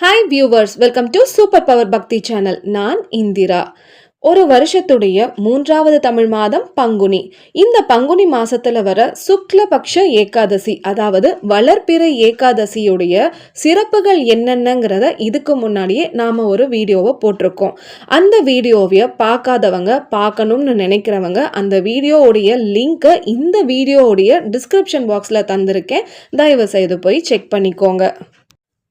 Hi viewers, welcome to super power பக்தி channel. நான் இந்திரா. ஒரு வருஷத்துடைய 3வது தமிழ் மாதம் பங்குனி. இந்த பங்குனி மாசத்துல வர சுக்லபக்ஷ ஏகாதசி, அதாவது வளர்பிறை ஏகாதசியுடைய சிறப்புகள் என்னென்னங்கிறத இதுக்கு முன்னாடியே நாம ஒரு வீடியோவை போட்டிருக்கோம். அந்த வீடியோவை பார்க்காதவங்க, பார்க்கணும்னு நினைக்கிறவங்க அந்த வீடியோவுடைய லிங்கை இந்த வீடியோவுடைய டிஸ்கிரிப்ஷன் பாக்ஸ்ல தந்திருக்கேன். தயவு செய்து போய் செக் பண்ணிக்கோங்க.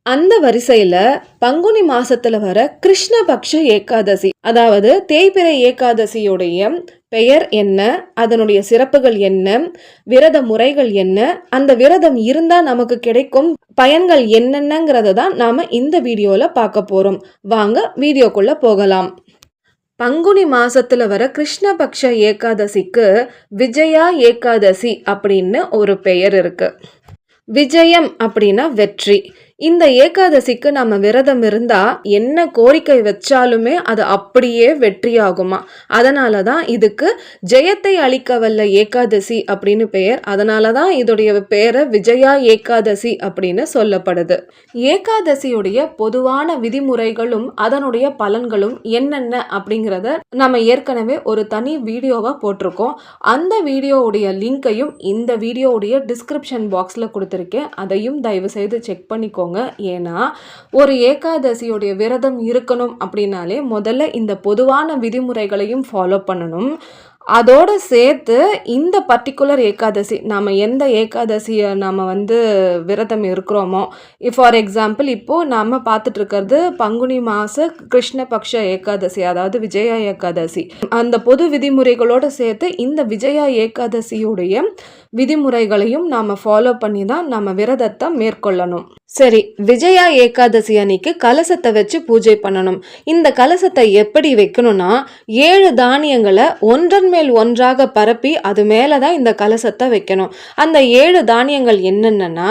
அந்த வரிசையில பங்குனி மாசத்துல வர கிருஷ்ணபக்ஷ ஏகாதசி, அதாவது தேய்பிறை ஏகாதசியுடைய பெயர் என்ன, அதனுடைய சிறப்புகள் என்ன, விரத முறைகள் என்ன, அந்த விரதம் இருந்தா நமக்கு கிடைக்கும் பயன்கள் என்னென்னங்கிறத தான் நாம இந்த வீடியோல பார்க்க போறோம். வாங்க வீடியோக்குள்ள போகலாம். பங்குனி மாசத்துல வர கிருஷ்ணபக்ஷ ஏகாதசிக்கு விஜயா ஏகாதசி அப்படின்னு ஒரு பெயர் இருக்கு. விஜயம் அப்படின்னா வெற்றி. இந்த ஏகாதசிக்கு நம்ம விரதம் இருந்தா என்ன கோரிக்கை வச்சாலுமே அது அப்படியே வெற்றியாகுமா. அதனால தான் இதுக்கு ஜெயத்தை அளிக்க வல்ல ஏகாதசி அப்படின்னு பெயர். அதனால தான் இதோடைய பெயரை விஜயா ஏகாதசி அப்படின்னு சொல்லப்படுது. ஏகாதசியுடைய பொதுவான விதிமுறைகளும் அதனுடைய பலன்களும் என்னென்ன அப்படிங்கிறத நம்ம ஏற்கனவே ஒரு தனி வீடியோவா போட்டிருக்கோம். அந்த வீடியோவுடைய லிங்கையும் இந்த வீடியோவுடைய டிஸ்கிரிப்ஷன் பாக்ஸ்ல கொடுத்துருக்கேன். அதையும் தயவு செய்து செக் பண்ணிக்கோங்க. ஏன்னா ஒரு ஏகாதசியோடைய விரதம் இருக்கணும் அப்படின்னாலே முதல்ல இந்த பொதுவான விதிமுறைகளையும் ஃபாலோ பண்ணணும். அதோடு சேர்த்து இந்த பர்டிகுலர் ஏகாதசி, நாம் எந்த ஏகாதசியை நாம் விரதம் இருக்கிறோமோ, ஃபார் எக்ஸாம்பிள் இப்போது நாம் பார்த்துட்டு இருக்கிறது பங்குனி மாத கிருஷ்ணபக்ஷ ஏகாதசி, அதாவது விஜயா ஏகாதசி. அந்த பொது விதிமுறைகளோடு சேர்த்து இந்த விஜயா ஏகாதசியுடைய விதிமுறைகளையும் நாம் ஃபாலோ பண்ணி தான் நம்ம விரதத்தை மேற்கொள்ளணும். சரி, விஜயா ஏகாதசி அன்னைக்கு கலசத்தை வச்சு பூஜை பண்ணணும். இந்த கலசத்தை எப்படி வைக்கணும்னா, 7 தானியங்களை ஒன்றன் மேல் ஒன்றாக பரப்பி அது மேலே தான் இந்த கலசத்தை வைக்கணும். அந்த 7 தானியங்கள் என்னென்னா,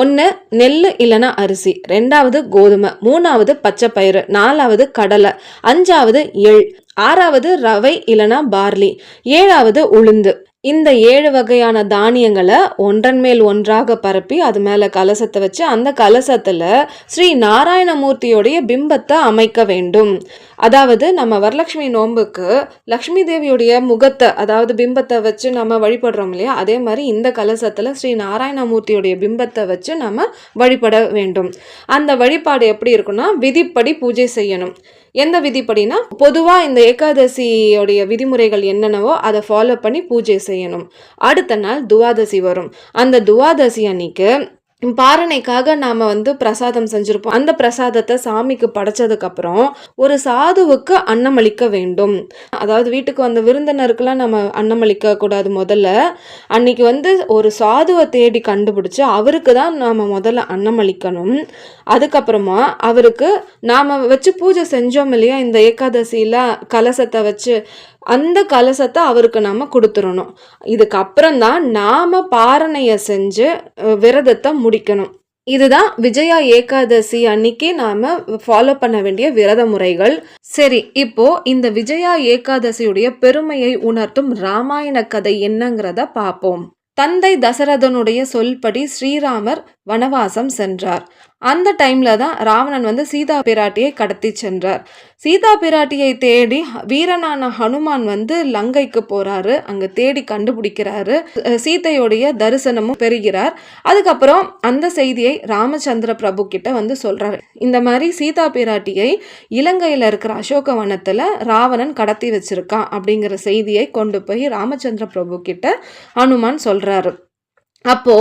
1 நெல் இல்லைன்னா அரிசி, 2வது கோதுமை, 3வது பச்சை பயிறு, 4வது கடலை, 5வது எள், 6வது ரவை இல்லைன்னா பார்லி, 7வது உளுந்து. இந்த 7 வகையான தானியங்களை ஒன்றன் மேல் ஒன்றாக பரப்பி அது மேலே கலசத்தை வச்சு அந்த கலசத்தில் ஸ்ரீ நாராயணமூர்த்தியோடைய பிம்பத்தை அமைக்க வேண்டும். அதாவது நம்ம வரலட்சுமி நோன்புக்கு லக்ஷ்மி தேவியுடைய முகத்தை, அதாவது பிம்பத்தை வச்சு நம்ம வழிபடுறோம் இல்லையா, அதே மாதிரி இந்த கலசத்தில் ஸ்ரீ நாராயணமூர்த்தியோடைய பிம்பத்தை வச்சு நம்ம வழிபட வேண்டும். அந்த வழிபாடு எப்படி இருக்குன்னா, விதிப்படி பூஜை செய்யணும். எந்த விதிப்படினா, பொதுவாக இந்த ஏகாதசியோடைய விதிமுறைகள் என்னென்னவோ அதை ஃபாலோ பண்ணி பூஜை செய்யணும். அடுத்த நாள் துவாதசி வரும். அந்த துவாதசி அன்னைக்கு பாரணைக்காக நாம் பிரசாதம் செஞ்சுருப்போம். அந்த பிரசாதத்தை சாமிக்கு படைச்சதுக்கப்புறம் ஒரு சாதுவுக்கு அன்னமளிக்க வேண்டும். அதாவது வீட்டுக்கு வந்த விருந்தினருக்கெல்லாம் நம்ம அன்னமளிக்க கூடாது. முதல்ல அன்னைக்கு ஒரு சாதுவை தேடி கண்டுபிடிச்சு அவருக்கு தான் நாம் முதல்ல அன்னமளிக்கணும். அதுக்கப்புறமா அவருக்கு நாம் வச்சு பூஜை செஞ்சோம் இல்லையா, இந்த ஏகாதசியில் கலசத்தை வச்சு, அந்த கலசத்தை அவருக்கு நாம் கொடுத்துடணும். இதுக்கப்புறம் தான் நாம் பாரணையை செஞ்சு விரதத்தை முடிக்கணும். இதுதான் விஜயா ஏகாதசி அன்னைக்கு நாம ஃபாலோ பண்ண வேண்டிய விரத முறைகள். சரி, இப்போ இந்த விஜயா ஏகாதசியுடைய பெருமையை உணர்த்தும் ராமாயண கதை என்னங்கிறத பார்ப்போம். தந்தை தசரதனுடைய சொல்படி ஸ்ரீராமர் வனவாசம் சென்றார். அந்த டைம்ல தான் ராவணன் சீதா பிராட்டியை கடத்தி சென்றார். சீதா பிராட்டியை தேடி வீரனான ஹனுமான் லங்கைக்கு போறாரு. அங்க தேடி கண்டுபிடிக்கிறாரு. சீதையுடைய தரிசனமும் பெறுகிறார். அதுக்கப்புறம் அந்த செய்தியை ராமச்சந்திர பிரபு கிட்ட சொல்றாரு. இந்த மாதிரி சீதா பிராட்டியை இலங்கையில இருக்கிற அசோகவனத்துல ராவணன் கடத்தி வச்சிருக்கான் அப்படிங்கிற செய்தியை கொண்டு போய் ராமச்சந்திர பிரபு கிட்ட ஹனுமான் சொல்றாரு. அப்போ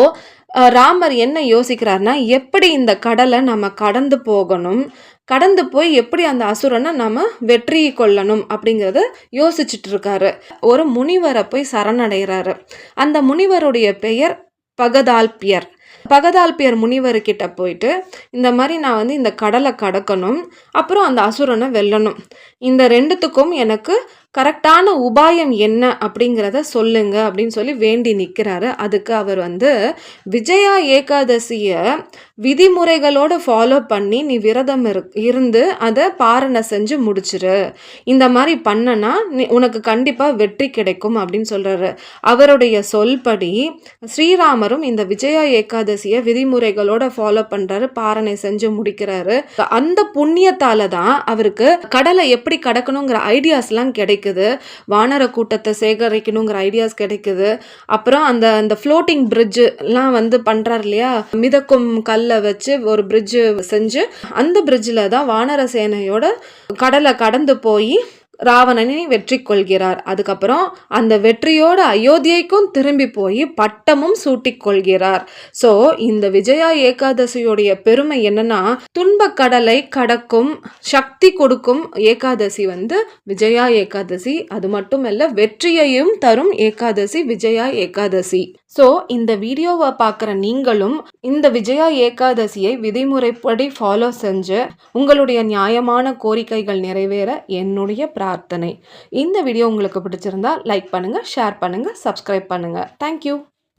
ராமர் என்ன யோசிக்கிறார்னா, எப்படி இந்த கடலை நம்ம கடந்து போகணும், கடந்து போய் எப்படி அந்த அசுரனை நம்ம வெற்றி கொள்ளணும் அப்படிங்கிறத யோசிச்சுட்டு இருக்காரு. ஒரு முனிவரை போய் சரணடைகிறாரு. அந்த முனிவருடைய பெயர் பகதால்பியர். பகதால்பியர் முனிவர்கிட்ட போயிட்டு, இந்த மாதிரி நான் இந்த கடலை கடக்கணும், அப்புறம் அந்த அசுரனை வெல்லணும், இந்த 2த்துக்கும் எனக்கு கரெக்டான உபாயம் என்ன அப்படிங்கிறத சொல்லுங்க அப்படின்னு சொல்லி வேண்டி நிற்கிறாரு. அதுக்கு அவர் வந்து விஜயா ஏகாதசியை விதிமுறைகளோடு ஃபாலோ பண்ணி நீ விரதம் இருந்து அதை பாரணை செஞ்சு முடிச்சிரு. இந்த மாதிரி பண்ணனா உனக்கு கண்டிப்பாக வெற்றி கிடைக்கும் அப்படின்னு சொல்கிறாரு. அவருடைய சொல்படி ஸ்ரீராமரும் இந்த விஜயா ஏகாதசியை விதிமுறைகளோட ஃபாலோ பண்ணுறாரு, பாரணை செஞ்சு முடிக்கிறாரு. அந்த புண்ணியத்தால தான் அவருக்கு கடலை எப்படி கடக்கணுங்கிற ஐடியாஸ்லாம் கிடைக்குது. வானர கூட்டத்தை சேகரிக்கணுங்கிற ஐடியாஸ் கிடைக்குது. அப்புறம் அந்த ஃப்ளோட்டிங் பிரிட்ஜ்லாம் வந்து பண்ணுறாரு இல்லையா, மிதக்கும் கல்லை வச்சு ஒரு பிரிட்ஜு செஞ்சு அந்த பிரிட்ஜில் தான் வானர சேனையோட கடலை கடந்து போய் ராவணனை வெற்றி கொள்கிறார். அதுக்கப்புறம் அந்த வெற்றியோட அயோத்தியைக்கும் திரும்பி போய் பட்டமும் சூட்டிக் கொள்கிறார். ஸோ இந்த விஜயா ஏகாதசியோடைய பெருமை என்னன்னா, துன்ப கடலை கடக்கும் சக்தி கொடுக்கும் ஏகாதசி வந்து விஜயா ஏகாதசி. அது மட்டும் இல்ல, வெற்றியையும் தரும் ஏகாதசி விஜயா ஏகாதசி. ஸோ இந்த வீடியோவை பார்க்குற நீங்களும் இந்த விஜயா ஏகாதசியை விதிமுறைப்படி ஃபாலோ செஞ்சு உங்களுடைய நியாயமான கோரிக்கைகள் நிறைவேற என்னுடைய பிரார்த்தனை. இந்த வீடியோ உங்களுக்கு பிடிச்சிருந்தா லைக் பண்ணுங்கள், ஷேர் பண்ணுங்கள், சப்ஸ்கிரைப் பண்ணுங்கள். தேங்க்யூ.